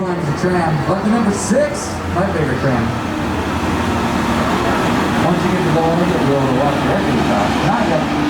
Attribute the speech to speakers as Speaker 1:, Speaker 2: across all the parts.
Speaker 1: climbs the tram. But the number 6, my favorite tram. Once you get to the one, you'll be able to watch directly the top. Not yet.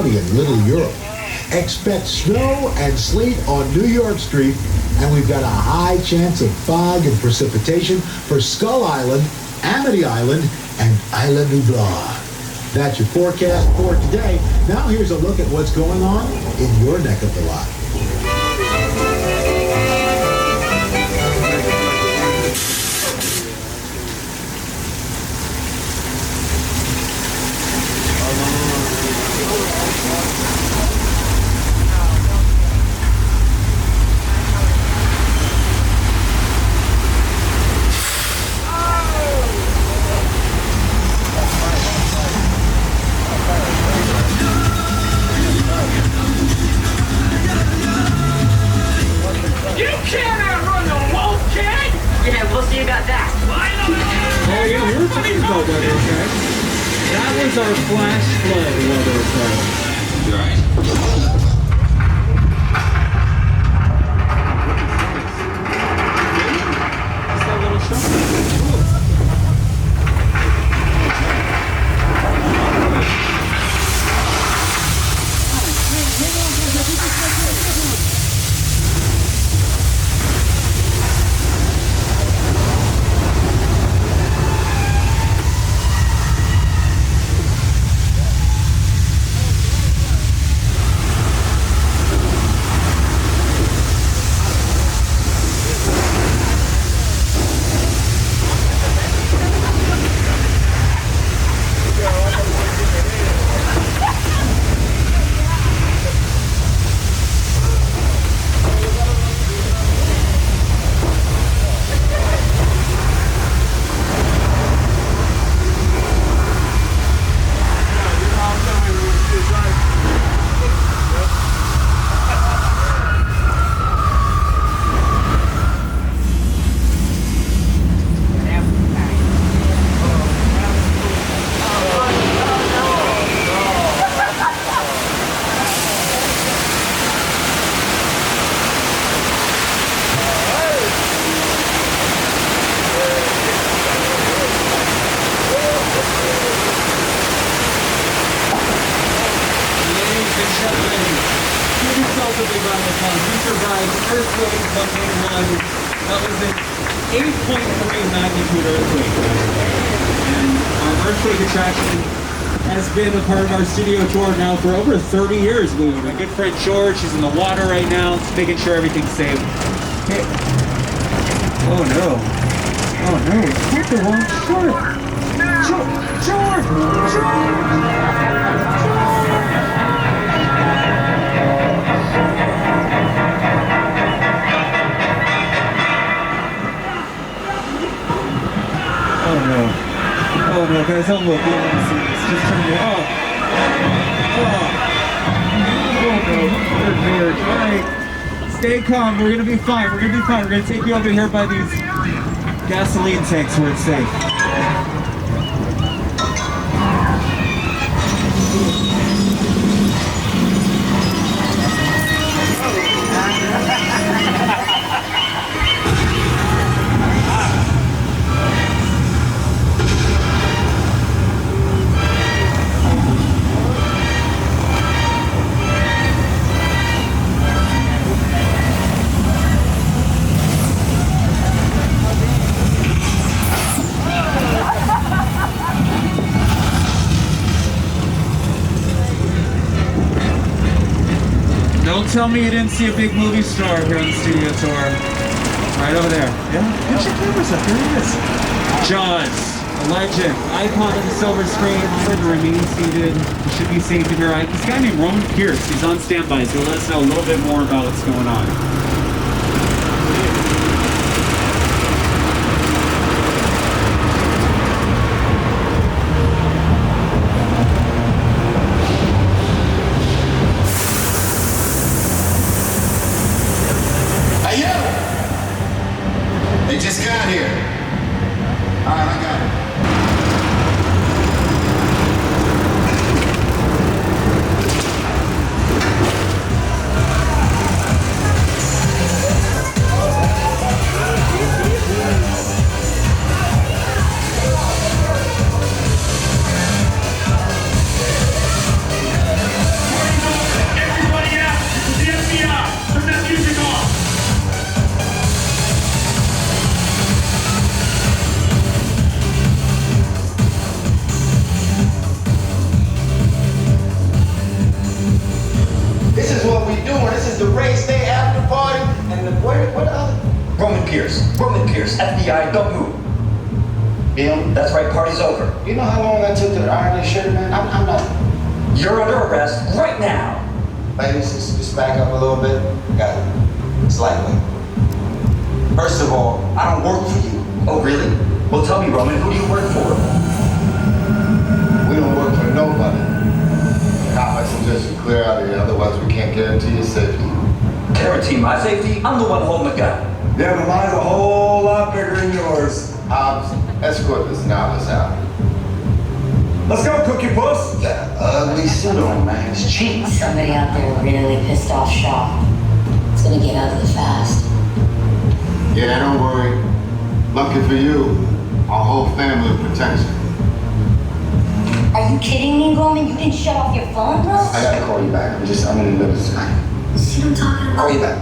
Speaker 2: In Little Europe. Expect snow and sleet on New York Street, and we've got a high chance of fog and precipitation for Skull Island, Amity Island, and Isla Nublar. That's your forecast for today. Now here's a look at what's going on in your neck of the lot.
Speaker 3: That was our flash flood weather effect.
Speaker 4: You're right.
Speaker 3: Just that little show.
Speaker 5: earthquake 1.1. That was an 8.3 magnitude earthquake. And our earthquake attraction has been a part of our studio tour now for over 30 years. My good friend George is in the water right now, making sure everything's safe. Hey. Oh no. Oh no, it's not the wrong shirt. George! guys, don't look. You don't want to see this. Just turn your. Oh, no. All right. Stay calm. We're gonna be fine. We're gonna be fine. We're gonna take you over here by these gasoline tanks where it's safe. Don't tell me you didn't see a big movie star here on the studio tour. Right over there. Yeah? Get your cameras up. There he is. Jaws, a legend. Icon on the silver screen. Remember to remain seated. You should be safe in your eye. This guy named Roman Pierce. He's on standby, so he'll let us know a little bit more about what's going on.
Speaker 4: They just got here. All right, I got it.
Speaker 6: Everybody out! The FBI! Turn that music off!
Speaker 4: This is what we doing. This is the race day after party. And the what the other?
Speaker 7: Roman Pierce, FBI, don't move.
Speaker 4: Bill,
Speaker 7: That's right, party's over.
Speaker 4: you know how long I took to iron this shirt, man? I'm not.
Speaker 7: You're under arrest right now.
Speaker 4: Ladies, just back up a little bit. Got it. Slightly. First of all, I don't work for you.
Speaker 7: Oh, really? Well, tell me, Roman, who do you work for?
Speaker 8: We don't work for nobody. I suggest you clear out of here, otherwise we can't guarantee your safety.
Speaker 7: Guarantee my safety? I'm the one holding the gun.
Speaker 8: Yeah, but mine's a whole lot bigger than yours. Escort this novice out.
Speaker 4: Let's go, Cookie Puss. That ugly suit on, man. It's cheap.
Speaker 9: Somebody out there really pissed off Shaw. It's gonna get ugly fast.
Speaker 8: Yeah, don't worry. Lucky for you, our whole family protects you.
Speaker 9: Are you kidding me, Roman? You didn't shut off your phone, bro?
Speaker 4: I gotta call you back. I'm in the middle of something.
Speaker 9: See what I'm talking about?
Speaker 4: Call you back.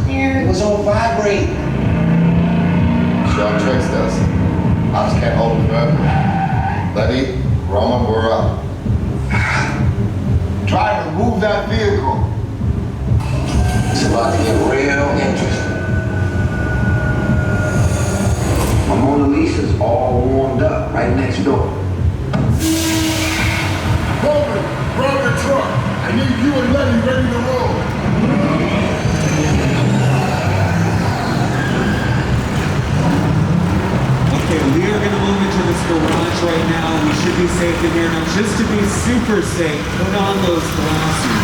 Speaker 9: There.
Speaker 4: It was on vibrate.
Speaker 8: Shaw tricks us. I just can't hold it forever. Letty, Roman, we're up. Try to move that vehicle.
Speaker 4: It's about to get real interesting. My Mona Lisa's all warmed up right next door.
Speaker 8: Roman, grab the truck. I need you and Letty ready to roll.
Speaker 5: Okay, we are going to move into this garage right now. We should be safe in here. Now, just to be super safe, put on those glasses.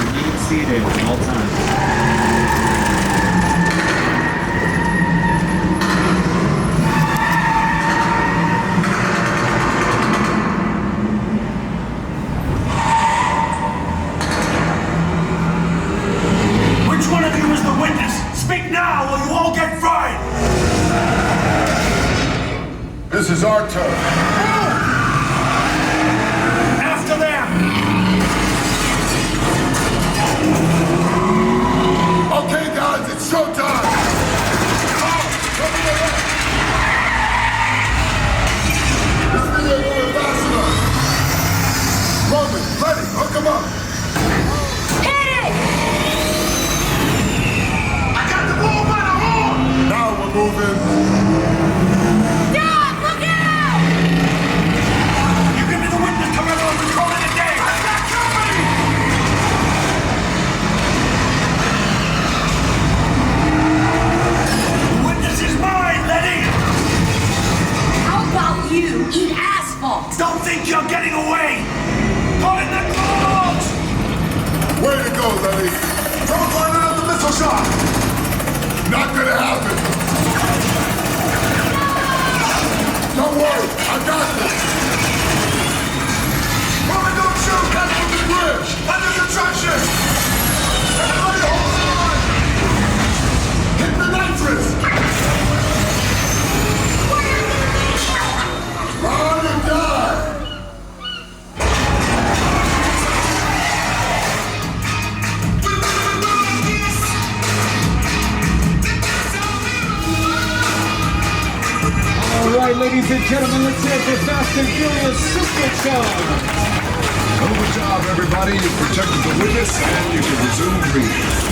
Speaker 5: Remain seated at all times.
Speaker 6: Which one of you is the witness? Speak now or you all get fried!
Speaker 8: This is our turn.
Speaker 6: After them!
Speaker 8: Okay, guys, it's showtime. Come to the left. This thing ain't going fast enough. Roman, Letty, hook him up. I got the ball by the horn. Now we're moving.
Speaker 6: You give me the witness, Camilla, and we're calling it a day! I got company! The witness is mine, Letty!
Speaker 9: How about you eat asphalt?
Speaker 8: gonna happen. Don't worry, I got this. Roman, don't shoot! That's from the bridge! Under construction! Everybody hold on! Hit the nitrous! Run and die!
Speaker 5: All right, ladies and gentlemen, let's hear it for Fast and Furious Supercharged.
Speaker 8: Good job, everybody. You protected the witness, and you can resume breathing.